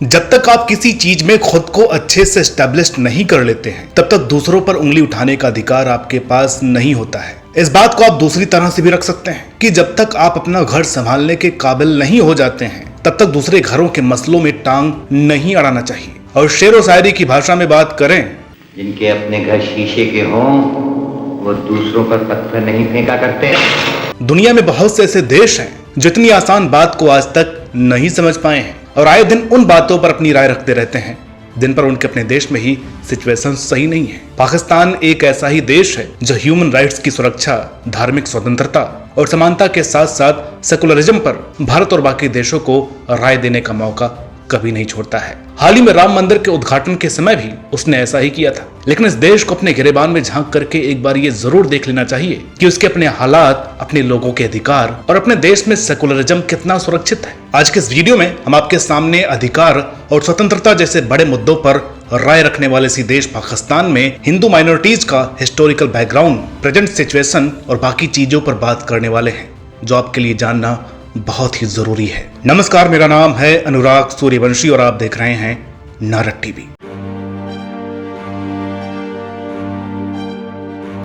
जब तक आप किसी चीज में खुद को अच्छे से एस्टेब्लिश नहीं कर लेते हैं तब तक दूसरों पर उंगली उठाने का अधिकार आपके पास नहीं होता है। इस बात को आप दूसरी तरह से भी रख सकते हैं कि जब तक आप अपना घर संभालने के काबिल नहीं हो जाते हैं तब तक दूसरे घरों के मसलों में टांग नहीं अड़ाना चाहिए। और शेर व शायरी की भाषा में बात करें, जिनके अपने घर शीशे के हों वो दूसरों पर पत्थर नहीं फेंका करते। दुनिया में बहुत से ऐसे देश हैं जो इतनी आसान बात को आज तक नहीं समझ पाए हैं और आए दिन उन बातों पर अपनी राय रखते रहते हैं जिन पर उनके अपने देश में ही सिचुएशन सही नहीं है। पाकिस्तान एक ऐसा ही देश है जो ह्यूमन राइट्स की सुरक्षा, धार्मिक स्वतंत्रता और समानता के साथ साथ सेकुलरिज्म पर भारत और बाकी देशों को राय देने का मौका कभी नहीं छोड़ता है। हाल ही में राम मंदिर के उद्घाटन के समय भी उसने ऐसा ही किया था। लेकिन इस देश को अपने गिरेबान में झांक करके एक बार ये जरूर देख लेना चाहिए कि उसके अपने हालात, अपने लोगों के अधिकार और अपने देश में सेकुलरिज्म कितना सुरक्षित है। आज के इस वीडियो में हम आपके सामने अधिकार और स्वतंत्रता जैसे बड़े मुद्दों पर राय रखने वाले इसी देश पाकिस्तान में हिंदू माइनॉरिटीज का हिस्टोरिकल बैकग्राउंड, प्रेजेंट सिचुएशन और बाकी चीजों पर बात करने वाले हैं जो आपके लिए जानना बहुत ही जरूरी है। नमस्कार, मेरा नाम है अनुराग सूर्यवंशी और आप देख रहे हैं नारद टीवी।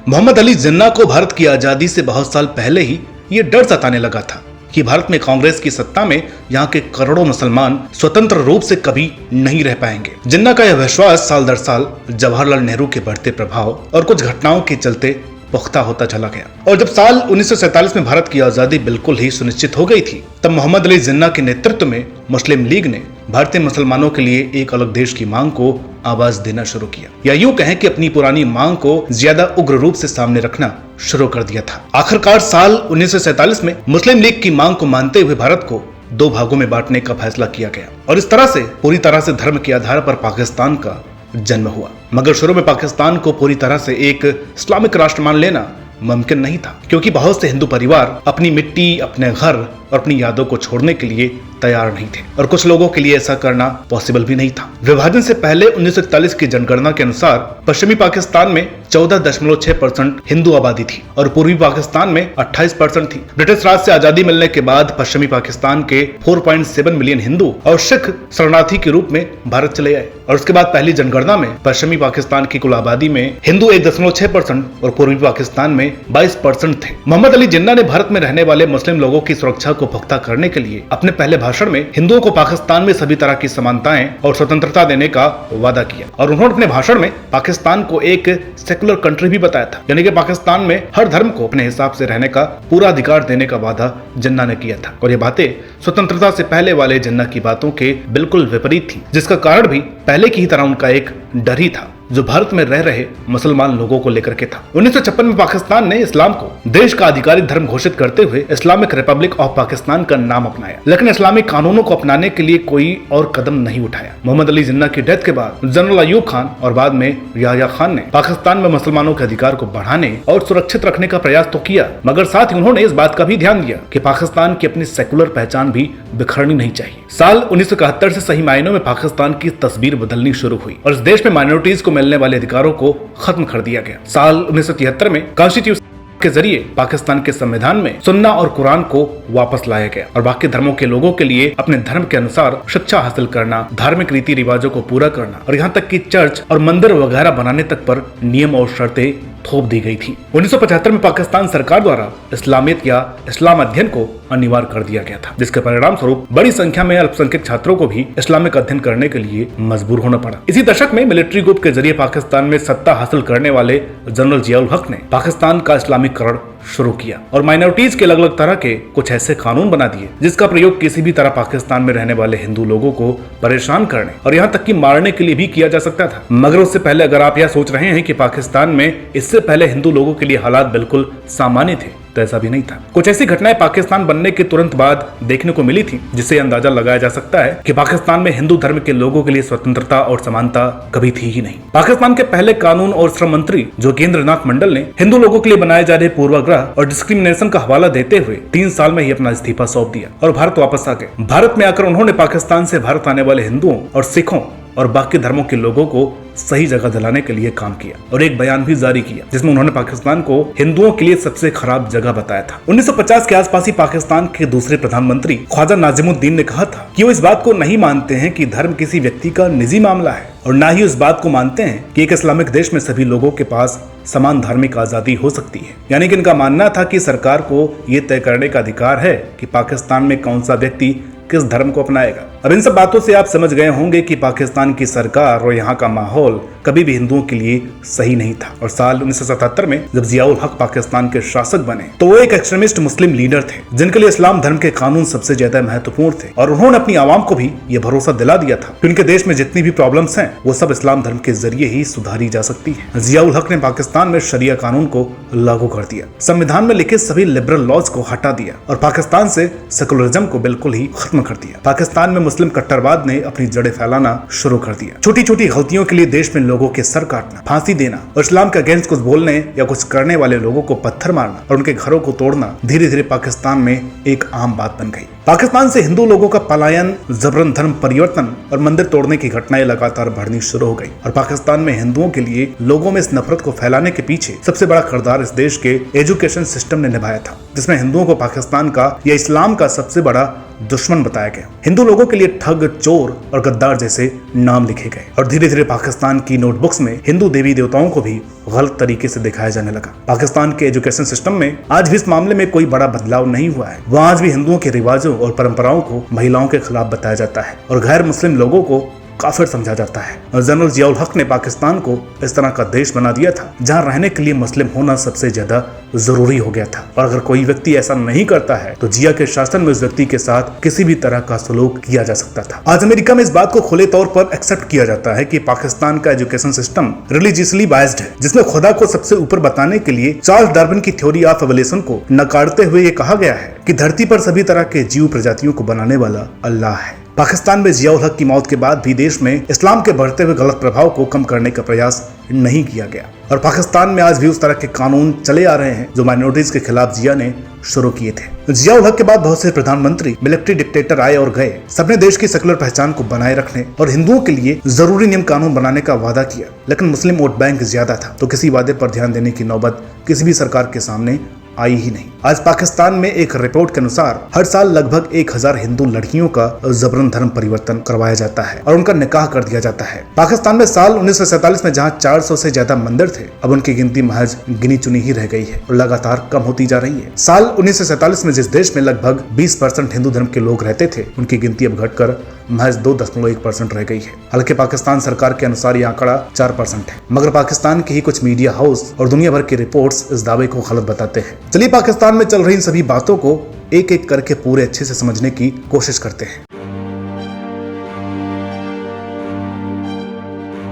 मोहम्मद अली जिन्ना को भारत की आजादी से बहुत साल पहले ही ये डर सताने लगा था कि भारत में कांग्रेस की सत्ता में यहाँ के करोड़ों मुसलमान स्वतंत्र रूप से कभी नहीं रह पाएंगे। जिन्ना का यह विश्वास साल दर साल जवाहरलाल नेहरू के बढ़ते प्रभाव और कुछ घटनाओं के चलते पुख्ता होता चला गया। और जब साल 1947 में भारत की आजादी बिल्कुल ही सुनिश्चित हो गई थी तब मोहम्मद अली जिन्ना के नेतृत्व में मुस्लिम लीग ने भारतीय मुसलमानों के लिए एक अलग देश की मांग को आवाज देना शुरू किया, या यूं कहें कि अपनी पुरानी मांग को ज्यादा उग्र रूप से सामने रखना शुरू कर दिया था। आखिरकार साल 1947 में मुस्लिम लीग की मांग को मानते हुए भारत को दो भागों में बांटने का फैसला किया गया और इस तरह से पूरी तरह से धर्म के आधार पर पाकिस्तान का जन्म हुआ। मगर शुरू में पाकिस्तान को पूरी तरह से एक इस्लामिक राष्ट्र मान लेना मुमकिन नहीं था, क्योंकि बहुत से हिंदू परिवार अपनी मिट्टी, अपने घर और अपनी यादों को छोड़ने के लिए तैयार नहीं थे और कुछ लोगों के लिए ऐसा करना पॉसिबल भी नहीं था। विभाजन से पहले 1941 की जनगणना के अनुसार पश्चिमी पाकिस्तान में 14.6% हिंदू आबादी थी और पूर्वी पाकिस्तान में 28% थी। ब्रिटिश राज से आजादी मिलने के बाद पश्चिमी पाकिस्तान के 4.7 मिलियन हिंदू और सिख शरणार्थी के रूप में भारत चले आए और उसके बाद पहली जनगणना में पश्चिमी पाकिस्तान की कुल आबादी में हिंदू 1.6% और पूर्वी पाकिस्तान में 22% थे। मोहम्मद अली जिन्ना ने भारत में रहने वाले मुस्लिम लोगों की सुरक्षा को पुख्ता करने के लिए अपने पहले भाषण में हिंदुओं को पाकिस्तान में सभी तरह की समानताएं और स्वतंत्रता देने का वादा किया और उन्होंने अपने भाषण में पाकिस्तान को एक सेकुलर कंट्री भी बताया था, यानी कि पाकिस्तान में हर धर्म को अपने हिसाब से रहने का पूरा अधिकार देने का वादा जिन्ना ने किया था। और ये बातें स्वतंत्रता से पहले वाले जिन्ना की बातों के बिल्कुल विपरीत थी, जिसका कारण भी पहले की ही तरह उनका एक डर ही था जो भारत में रह रहे मुसलमान लोगों को लेकर के था। 1956 में पाकिस्तान ने इस्लाम को देश का आधिकारिक धर्म घोषित करते हुए इस्लामिक रिपब्लिक ऑफ पाकिस्तान का नाम अपनाया, लेकिन इस्लामिक कानूनों को अपनाने के लिए कोई और कदम नहीं उठाया। मोहम्मद अली जिन्ना की डेथ के बाद जनरल अयूब खान और बाद में याह्या खान ने पाकिस्तान में मुसलमानों के अधिकार को बढ़ाने और सुरक्षित रखने का प्रयास तो किया, मगर साथ ही उन्होंने इस बात का भी ध्यान दिया कि पाकिस्तान की अपनी सेकुलर पहचान भी बिखरनी नहीं चाहिए। साल 1971 से सही मायनों में पाकिस्तान की तस्वीर बदलनी शुरू हुई और इस देश में माइनॉरिटीज को मिलने वाले अधिकारों को खत्म कर दिया गया। साल 1973 में कॉन्स्टिट्यूशन के जरिए पाकिस्तान के संविधान में सुन्ना और कुरान को वापस लाया गया और बाकी धर्मों के लोगों के लिए अपने धर्म के अनुसार शिक्षा हासिल करना, धार्मिक रीति रिवाजों को पूरा करना और यहाँ तक कि चर्च और मंदिर वगैरह बनाने तक पर नियम और शर्तें थोप दी गई थी। 1975 में पाकिस्तान सरकार द्वारा इस्लामियत या इस्लाम अध्ययन को अनिवार्य कर दिया गया था, जिसके परिणाम स्वरूप बड़ी संख्या में अल्पसंख्यक छात्रों को भी इस्लामिक अध्ययन करने के लिए मजबूर होना पड़ा। इसी दशक में मिलिट्री ग्रुप के जरिए पाकिस्तान में सत्ता हासिल करने वाले जनरल जियाउल हक ने पाकिस्तान का इस्लामीकरण शुरू किया और माइनॉरिटीज के अलग अलग तरह के कुछ ऐसे कानून बना दिए जिसका प्रयोग किसी भी तरह पाकिस्तान में रहने वाले हिंदू लोगों को परेशान करने और यहाँ तक कि मारने के लिए भी किया जा सकता था। मगर उससे पहले अगर आप यह सोच रहे हैं कि पाकिस्तान में इससे पहले हिंदू लोगों के लिए हालात बिल्कुल सामान्य थे, तो ऐसा भी नहीं था। कुछ ऐसी घटनाएं पाकिस्तान बनने के तुरंत बाद देखने को मिली थी जिससे अंदाजा लगाया जा सकता है कि पाकिस्तान में हिंदू धर्म के लोगों के लिए स्वतंत्रता और समानता कभी थी ही नहीं। पाकिस्तान के पहले कानून और श्रम मंत्री जोगेंद्र नाथ मंडल ने हिंदू लोगों के लिए बनाए जा रहे पूर्वाग्रह और डिस्क्रिमिनेशन का हवाला देते हुए 3 साल में ही अपना इस्तीफा सौंप दिया और भारत वापस आ गए। भारत में आकर उन्होंने पाकिस्तान से भारत आने वाले हिंदुओं और सिखों और बाकी धर्मों के लोगों को सही जगह दिलाने के लिए काम किया और एक बयान भी जारी किया जिसमें उन्होंने पाकिस्तान को हिंदुओं के लिए सबसे खराब जगह बताया था। 1950 के आसपास ही पाकिस्तान के दूसरे प्रधानमंत्री ख्वाजा नाजिमुद्दीन ने कहा था कि वो इस बात को नहीं मानते हैं कि धर्म किसी व्यक्ति का निजी मामला है और ना ही उस बात को मानते हैं कि एक इस्लामिक देश में सभी लोगों के पास समान धार्मिक आजादी हो सकती है। यानी कि इनका मानना था कि सरकार को ये तय करने का अधिकार है कि पाकिस्तान में कौन सा व्यक्ति किस धर्म को अपनाएगा। अब इन सब बातों से आप समझ गए होंगे कि पाकिस्तान की सरकार और यहाँ का माहौल कभी भी हिंदुओं के लिए सही नहीं था। और साल 1977 में जब जियाउल हक पाकिस्तान के शासक बने तो वो एक एक्सट्रीमिस्ट मुस्लिम लीडर थे जिनके लिए इस्लाम धर्म के कानून सबसे ज्यादा महत्वपूर्ण थे और उन्होंने अपनी आवाम को भी ये भरोसा दिला दिया था कि उनके देश में जितनी भी प्रॉब्लम्स हैं वो सब इस्लाम धर्म के जरिए ही सुधारी जा सकती है। जियाउल हक ने पाकिस्तान में शरिया कानून को लागू कर दिया, संविधान में लिखे सभी लिबरल लॉज को हटा दिया और पाकिस्तान से सेकुलरिज्म को बिल्कुल ही खत्म कर दिया। पाकिस्तान में मुस्लिम कट्टरवाद ने अपनी जड़ें फैलाना शुरू कर दिया। छोटी छोटी गलतियों के लिए देश में लोगों के सर काटना, फांसी देना और इस्लाम के अगेंस्ट कुछ बोलने या कुछ करने वाले लोगों को पत्थर मारना और उनके घरों को तोड़ना धीरे धीरे पाकिस्तान में एक आम बात बन गई। पाकिस्तान से हिंदू लोगों का पलायन, जबरन धर्म परिवर्तन और मंदिर तोड़ने की घटनाएं लगातार बढ़नी शुरू हो गई और पाकिस्तान में हिंदुओं के लिए लोगों में इस नफरत को फैलाने के पीछे सबसे बड़ा किरदार इस देश के एजुकेशन सिस्टम ने निभाया था, जिसमें हिंदुओं को पाकिस्तान का या इस्लाम का सबसे बड़ा दुश्मन बताया गया। हिंदू लोगों के लिए ठग, चोर और गद्दार जैसे नाम लिखे गए और धीरे धीरे पाकिस्तान की नोटबुक्स में हिंदू देवी देवताओं को भी गलत तरीके से दिखाया जाने लगा। पाकिस्तान के एजुकेशन सिस्टम में आज भी इस मामले में कोई बड़ा बदलाव नहीं हुआ है। वहाँ आज भी हिंदुओं के रिवाजों और परंपराओं को महिलाओं के खिलाफ बताया जाता है और गैर मुस्लिम लोगों को काफिर समझा जाता है। और जनरल जियाउल हक ने पाकिस्तान को इस तरह का देश बना दिया था जहां रहने के लिए मुस्लिम होना सबसे ज्यादा जरूरी हो गया था और अगर कोई व्यक्ति ऐसा नहीं करता है तो जिया के शासन में उस व्यक्ति के साथ किसी भी तरह का सलूक किया जा सकता था। आज अमेरिका में इस बात को खुले तौर पर एक्सेप्ट किया जाता है कि पाकिस्तान का एजुकेशन सिस्टम रिलीजियसली बायस्ड है, जिसमें खुदा को सबसे ऊपर बताने के लिए चार्ल्स डार्विन की थ्योरी ऑफ एवोल्यूशन को नकारते हुए ये कहा गया है कि धरती पर सभी तरह के जीव प्रजातियों को बनाने वाला अल्लाह है। पाकिस्तान में जियाउल हक की मौत के बाद भी देश में इस्लाम के बढ़ते हुए गलत प्रभाव को कम करने का प्रयास नहीं किया गया और पाकिस्तान में आज भी उस तरह के कानून चले आ रहे हैं जो माइनॉरिटीज के खिलाफ जिया ने शुरू किए थे। जियाउल हक के बाद बहुत से प्रधानमंत्री, मिलिट्री डिक्टेटर आए और गए। सबने देश की सेकुलर पहचान को बनाए रखने और हिंदुओं के लिए जरूरी नियम कानून बनाने का वादा किया, लेकिन मुस्लिम वोट बैंक ज्यादा था तो किसी वादे पर ध्यान देने की नौबत किसी भी सरकार के सामने आई ही नहीं। आज पाकिस्तान में एक रिपोर्ट के अनुसार हर साल लगभग 1000 हिंदू लड़कियों का जबरन धर्म परिवर्तन करवाया जाता है और उनका निकाह कर दिया जाता है। पाकिस्तान में साल 1947 में जहां 400 से ज्यादा मंदिर थे, अब उनकी गिनती महज गिनी चुनी ही रह गई है और लगातार कम होती जा रही है। साल 1947 में जिस देश में लगभग 20% हिंदू धर्म के लोग रहते थे, उनकी गिनती अब घटकर महज 2.1% रह गई है। हालांकि पाकिस्तान सरकार के अनुसार यह आंकड़ा 4% है, मगर पाकिस्तान के ही कुछ मीडिया हाउस और दुनिया भर की रिपोर्ट्स इस दावे को गलत बताते हैं। चलिए पाकिस्तान में चल रही इन सभी बातों को एक एक करके पूरे अच्छे से समझने की कोशिश करते हैं।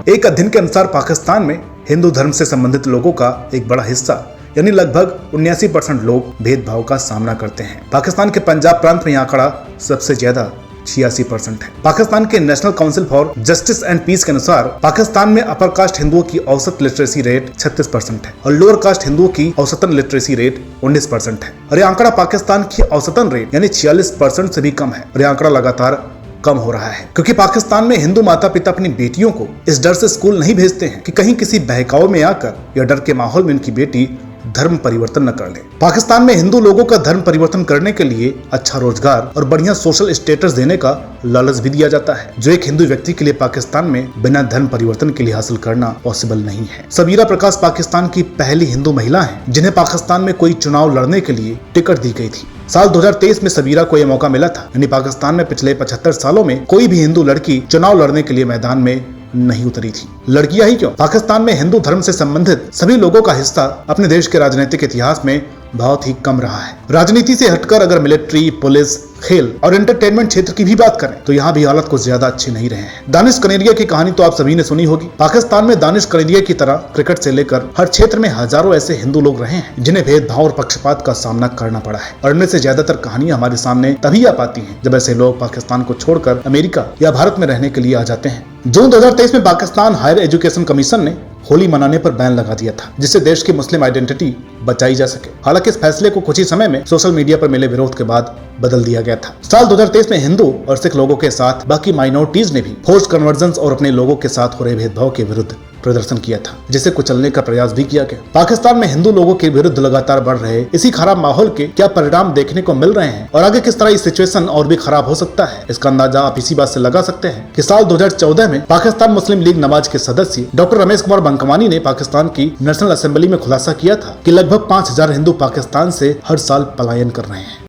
एक अध्ययन के अनुसार पाकिस्तान में हिंदू धर्म से संबंधित लोगों का एक बड़ा हिस्सा यानी लगभग 79% लोग भेदभाव का सामना करते हैं। पाकिस्तान के पंजाब प्रांत में यह आंकड़ा सबसे ज्यादा 86% है। पाकिस्तान के National Council for Justice and Peace के अनुसार पाकिस्तान में अपर कास्ट हिंदुओं की औसत लिटरेसी रेट 36% है और लोअर कास्ट हिंदुओं की औसतन लिटरेसी रेट 19% है और यह आंकड़ा पाकिस्तान की औसतन रेट यानी 46% से भी कम है और यह आंकड़ा लगातार कम हो रहा है क्योंकि पाकिस्तान में हिंदू माता पिता अपनी बेटियों को इस डर से स्कूल नहीं भेजते हैं कि कहीं किसी बहकावे में आकर या डर के माहौल में उनकी बेटी धर्म परिवर्तन न कर ले। पाकिस्तान में हिंदू लोगों का धर्म परिवर्तन करने के लिए अच्छा रोजगार और बढ़िया सोशल स्टेटस देने का लालच भी दिया जाता है, जो एक हिंदू व्यक्ति के लिए पाकिस्तान में बिना धर्म परिवर्तन के लिए हासिल करना पॉसिबल नहीं है। सबीरा प्रकाश पाकिस्तान की पहली हिंदू महिला है जिन्हें पाकिस्तान में कोई चुनाव लड़ने के लिए टिकट दी गई थी। साल 2023 में सबीरा को यह मौका मिला था, यानी पाकिस्तान में पिछले 75 सालों में कोई भी हिंदू लड़की चुनाव लड़ने के लिए मैदान में नहीं उतरी थी। लड़कियां ही क्यों, पाकिस्तान में हिंदू धर्म से संबंधित सभी लोगों का हिस्सा अपने देश के राजनीतिक इतिहास में बहुत ही कम रहा है। राजनीति से हटकर अगर मिलिट्री, पुलिस, खेल और एंटरटेनमेंट क्षेत्र की भी बात करें तो यहाँ भी हालत कुछ ज्यादा अच्छी नहीं रहे हैं। दानिश कनेरिया की कहानी तो आप सभी ने सुनी होगी। पाकिस्तान में दानिश कनेरिया की तरह क्रिकेट से लेकर हर क्षेत्र में हजारों ऐसे हिंदू लोग रहे हैं जिन्हें भेदभाव और पक्षपात का सामना करना पड़ा है और इनमें से ज्यादातर कहानियां हमारे सामने तभी आ पाती हैं जब ऐसे लोग पाकिस्तान को छोड़कर अमेरिका या भारत में रहने के लिए आ जाते हैं। जून 2023 में पाकिस्तान हायर एजुकेशन कमीशन ने होली मनाने पर बैन लगा दिया था, जिससे देश की मुस्लिम आइडेंटिटी बचाई जा सके। हालांकि इस फैसले को कुछ ही समय में सोशल मीडिया पर मिले विरोध के बाद बदल दिया गया था। साल 2023 में हिंदू और सिख लोगों के साथ बाकी माइनॉरिटीज ने भी फोर्स्ड कन्वर्जन और अपने लोगों के साथ हो रहे भेदभाव के विरुद्ध प्रदर्शन किया था, जिसे कुचलने का प्रयास भी किया गया। पाकिस्तान में हिंदू लोगों के विरुद्ध लगातार बढ़ रहे इसी खराब माहौल के क्या परिणाम देखने को मिल रहे हैं और आगे किस तरह ये सिचुएशन और भी खराब हो सकता है, इसका अंदाजा आप इसी बात से लगा सकते हैं कि साल 2014 में पाकिस्तान मुस्लिम लीग नवाज के सदस्य डॉक्टर रमेश कुमार बंकवानी ने पाकिस्तान की नेशनल असेंबली में खुलासा किया था कि लगभग 5000 हिंदू पाकिस्तान से हर साल पलायन कर रहे हैं।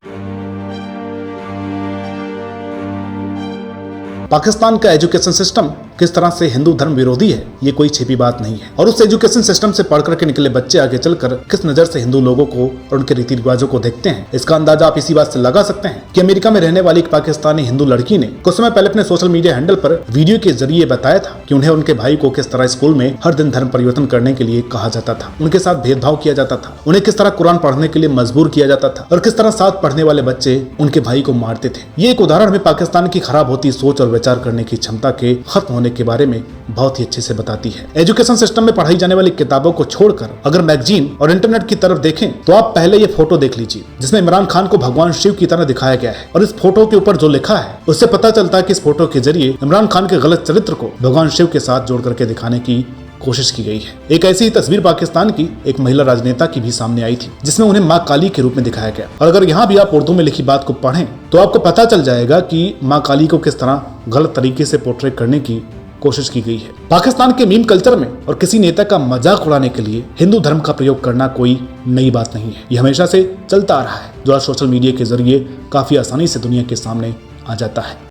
पाकिस्तान का एजुकेशन सिस्टम किस तरह से हिंदू धर्म विरोधी है, ये कोई छिपी बात नहीं है। और उस एजुकेशन सिस्टम से पढ़ करके निकले बच्चे आगे चलकर किस नजर से हिंदू लोगों को और उनके रीति रिवाजों को देखते हैं, इसका अंदाजा आप इसी बात से लगा सकते हैं कि अमेरिका में रहने वाली एक पाकिस्तानी हिंदू लड़की ने कुछ समय पहले अपने सोशल मीडिया हैंडल पर वीडियो के जरिए बताया था कि उन्हें उनके भाई को किस तरह स्कूल में हर दिन धर्म परिवर्तन करने के लिए कहा जाता था, उनके साथ भेदभाव किया जाता था, उन्हें किस तरह कुरान पढ़ने के लिए मजबूर किया जाता था और किस तरह साथ पढ़ने वाले बच्चे उनके भाई को मारते थे। ये एक उदाहरण हमें पाकिस्तान की खराब होती सोच और विचार करने की क्षमता के खत्म होने के बारे में बहुत ही अच्छे से बताती है। एजुकेशन सिस्टम में पढ़ाई जाने वाली किताबों को छोड़कर अगर मैगजीन और इंटरनेट की तरफ देखें तो आप पहले ये फोटो देख लीजिए, जिसमें इमरान खान को भगवान शिव की तरह दिखाया गया है। और इस फोटो के ऊपर जो लिखा है उससे पता चलता है कि इस फोटो के जरिए इमरान खान के गलत चरित्र को भगवान शिव के साथ जोड़ करके दिखाने की कोशिश की गई है। एक ऐसी ही तस्वीर पाकिस्तान की एक महिला राजनेता की भी सामने आई थी, जिसमें उन्हें मां काली के रूप में दिखाया गया। और अगर यहाँ भी आप उर्दू में लिखी बात को पढ़ें तो आपको पता चल जाएगा कि मां काली को किस तरह गलत तरीके से पोर्ट्रेट करने की कोशिश की गई है। पाकिस्तान के मीम कल्चर में और किसी नेता का मजाक उड़ाने के लिए हिंदू धर्म का प्रयोग करना कोई नई बात नहीं है। ये हमेशा से चलता आ रहा है, जो आज सोशल मीडिया के जरिए काफी आसानी से दुनिया के सामने आ जाता है।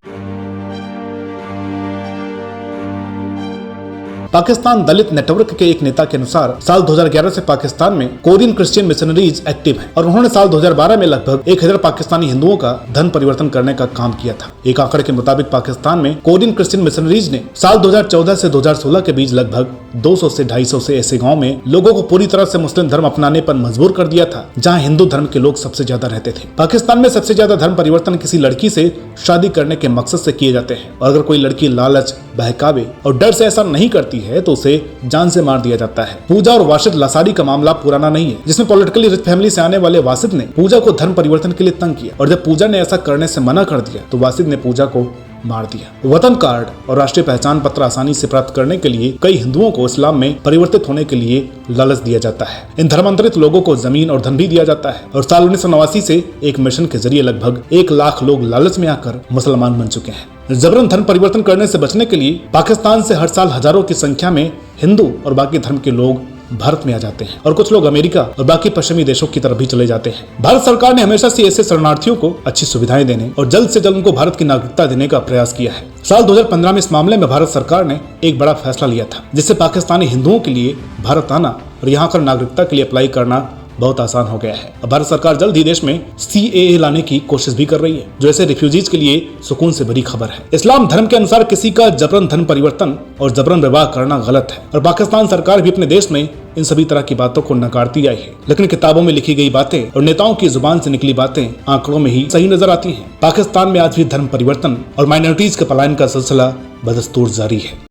पाकिस्तान दलित नेटवर्क के एक नेता के अनुसार साल 2011 से पाकिस्तान में कोरियन क्रिश्चियन मिशनरीज एक्टिव हैं और उन्होंने साल 2012 में लगभग 1000 पाकिस्तानी हिंदुओं का धर्म परिवर्तन करने का काम किया था। एक आंकड़े के मुताबिक पाकिस्तान में कोरियन क्रिश्चियन मिशनरीज ने साल 2014 से 2016 के बीच लगभग 200 से 250 से ऐसे गाँव में लोगों को पूरी तरह से मुस्लिम धर्म अपनाने पर मजबूर कर दिया था, जहाँ हिंदू धर्म के लोग सबसे ज्यादा रहते थे। पाकिस्तान में सबसे ज्यादा धर्म परिवर्तन किसी लड़की से शादी करने के मकसद से किए जाते हैं और अगर कोई लड़की लालच, बहकावे और डर से ऐसा नहीं करती है तो उसे जान से मार दिया जाता है। पूजा और वाशिद लासारी का मामला पुराना नहीं है, जिसमें पॉलिटिकली रिच फैमिली से आने वाले वासिद ने पूजा को धर्म परिवर्तन के लिए तंग किया और जब पूजा ने ऐसा करने से मना कर दिया तो वासिद ने पूजा को मार दिया। वतन कार्ड और राष्ट्रीय पहचान पत्र आसानी से प्राप्त करने के लिए कई हिंदुओं को इस्लाम में परिवर्तित होने के लिए लालच दिया जाता है। इन धर्मांतरित लोगों को जमीन और धन भी दिया जाता है और साल 1989 से एक मिशन के जरिए लगभग 1 लाख लोग लालच में आकर मुसलमान बन चुके हैं। जबरन धर्म परिवर्तन करने से बचने के लिए पाकिस्तान से हर साल हजारों की संख्या में हिंदू और बाकी धर्म के लोग भारत में आ जाते हैं और कुछ लोग अमेरिका और बाकी पश्चिमी देशों की तरफ भी चले जाते हैं। भारत सरकार ने हमेशा से ऐसे शरणार्थियों को अच्छी सुविधाएं देने और जल्द से जल्द उनको भारत की नागरिकता देने का प्रयास किया है। साल 2015 में इस मामले में भारत सरकार ने एक बड़ा फैसला लिया था, जिससे पाकिस्तानी हिंदुओं के लिए भारत आना और यहाँ कर नागरिकता के लिए अप्लाई करना बहुत आसान हो गया है। अब भारत सरकार जल्द ही देश में CAA लाने की कोशिश भी कर रही है, जो ऐसे रिफ्यूजीज के लिए सुकून से भरी खबर है। इस्लाम धर्म के अनुसार किसी का जबरन धर्म परिवर्तन और जबरन विवाह करना गलत है और पाकिस्तान सरकार भी अपने देश में इन सभी तरह की बातों को नकारती आई है। लेकिन किताबों में लिखी गई बातें और नेताओं की जुबान से निकली बातें आंकड़ों में ही सही नजर आती हैं। पाकिस्तान में आज भी धर्म परिवर्तन और माइनॉरिटीज के पलायन का सिलसिला बदस्तूर जारी है।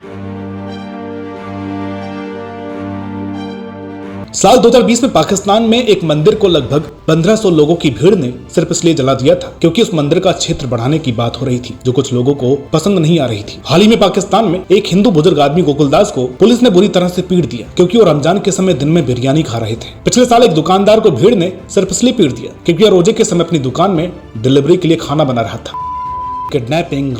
साल 2020 में पाकिस्तान में एक मंदिर को लगभग 1500 लोगों की भीड़ ने सिर्फ इसलिए जला दिया था क्योंकि उस मंदिर का क्षेत्र बढ़ाने की बात हो रही थी, जो कुछ लोगों को पसंद नहीं आ रही थी। हाल ही में पाकिस्तान में एक हिंदू बुजुर्ग आदमी गोकुलदास को पुलिस ने बुरी तरह से पीट दिया क्योंकि वो रमजान के समय दिन में बिरयानी खा रहे थे। पिछले साल एक दुकानदार को भीड़ ने सिर्फ इसलिए पीट दिया क्योंकि वह रोजे के समय अपनी दुकान में डिलीवरी के लिए खाना बना रहा था। किडनैपिंग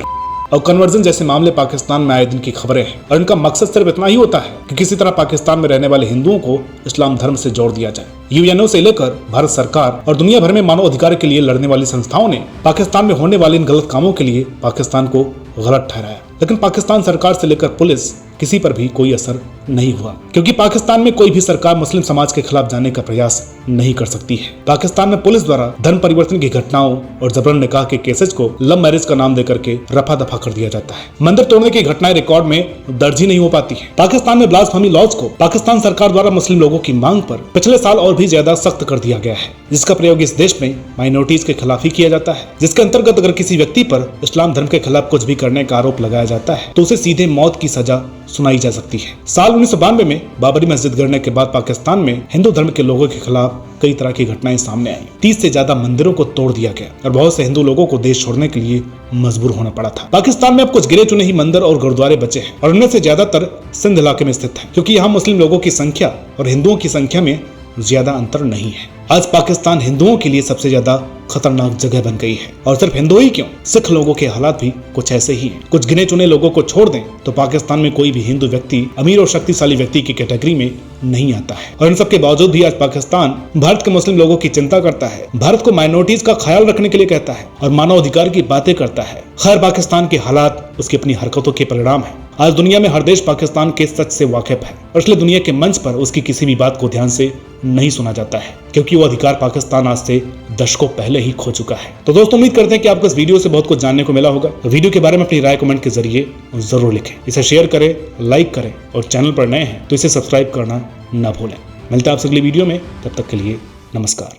और कन्वर्जन जैसे मामले पाकिस्तान में आए दिन की खबरें हैं और इनका मकसद सिर्फ इतना ही होता है कि किसी तरह पाकिस्तान में रहने वाले हिंदुओं को इस्लाम धर्म से जोड़ दिया जाए। UNO से लेकर भारत सरकार और दुनिया भर में मानव अधिकार के लिए लड़ने वाली संस्थाओं ने पाकिस्तान में होने वाले इन गलत कामों के लिए पाकिस्तान को गलत ठहराया, लेकिन पाकिस्तान सरकार से लेकर पुलिस किसी पर भी कोई असर नहीं हुआ क्योंकि पाकिस्तान में कोई भी सरकार मुस्लिम समाज के खिलाफ जाने का प्रयास नहीं कर सकती है। पाकिस्तान में पुलिस द्वारा धर्म परिवर्तन की घटनाओं और जबरन निकाह के केसेज को लव मैरिज का नाम देकर के रफा दफा कर दिया जाता है। मंदिर तोड़ने की घटनाएं रिकॉर्ड में दर्ज ही नहीं हो पाती है। पाकिस्तान में ब्लास्फेमी लॉज को पाकिस्तान सरकार द्वारा मुस्लिम लोगों की मांग पर पिछले साल और भी ज्यादा सख्त कर दिया गया है, जिसका प्रयोग इस देश में माइनॉरिटीज के खिलाफ ही किया जाता है, जिसके अंतर्गत अगर किसी व्यक्ति पर इस्लाम धर्म के खिलाफ कुछ भी करने का आरोप लगाया जाता है तो उसे सीधे मौत की सजा सुनाई जा सकती है। साल 1992 में बाबरी मस्जिद गिरने के बाद पाकिस्तान में हिंदू धर्म के लोगों के खिलाफ कई तरह की घटनाएं सामने आई। 30 से ज्यादा मंदिरों को तोड़ दिया गया और बहुत से हिंदू लोगों को देश छोड़ने के लिए मजबूर होना पड़ा था। पाकिस्तान में अब कुछ गिने चुने ही मंदिर और गुरुद्वारे बचे हैं और उनमें से ज्यादातर सिंध इलाके में स्थित है, क्योंकि यहाँ मुस्लिम लोगों की संख्या और हिंदुओं की संख्या में ज्यादा अंतर नहीं है। आज पाकिस्तान हिंदुओं के लिए सबसे ज्यादा खतरनाक जगह बन गई है। और सिर्फ हिंदू ही क्यों, सिख लोगों के हालात भी कुछ ऐसे ही हैं। कुछ गिने चुने लोगों को छोड़ दें तो पाकिस्तान में कोई भी हिंदू व्यक्ति अमीर और शक्तिशाली व्यक्ति की कैटेगरी में नहीं आता है। और इन सब के बावजूद भी आज पाकिस्तान भारत के मुस्लिम लोगों की चिंता करता है, भारत को माइनॉरिटीज का ख्याल रखने के लिए कहता है और मानव अधिकार की बातें करता है। खैर, पाकिस्तान के हालात उसकी अपनी हरकतों के परिणाम है। आज दुनिया में हर देश पाकिस्तान के सच से वाकिफ है और इसलिए दुनिया के मंच पर उसकी किसी भी बात को ध्यान से नहीं सुना जाता है, क्योंकि वो अधिकार पाकिस्तान आज से दशकों पहले ही खो चुका है। तो दोस्तों, उम्मीद करते हैं कि आपको इस वीडियो से बहुत कुछ जानने को मिला होगा। वीडियो के बारे में अपनी राय कमेंट के जरिए जरूर लिखें, इसे शेयर करें, लाइक करें और चैनल पर नए हैं तो इसे सब्सक्राइब करना ना भूलें। मिलते हैं आपसे अगली वीडियो में, तब तक के लिए नमस्कार।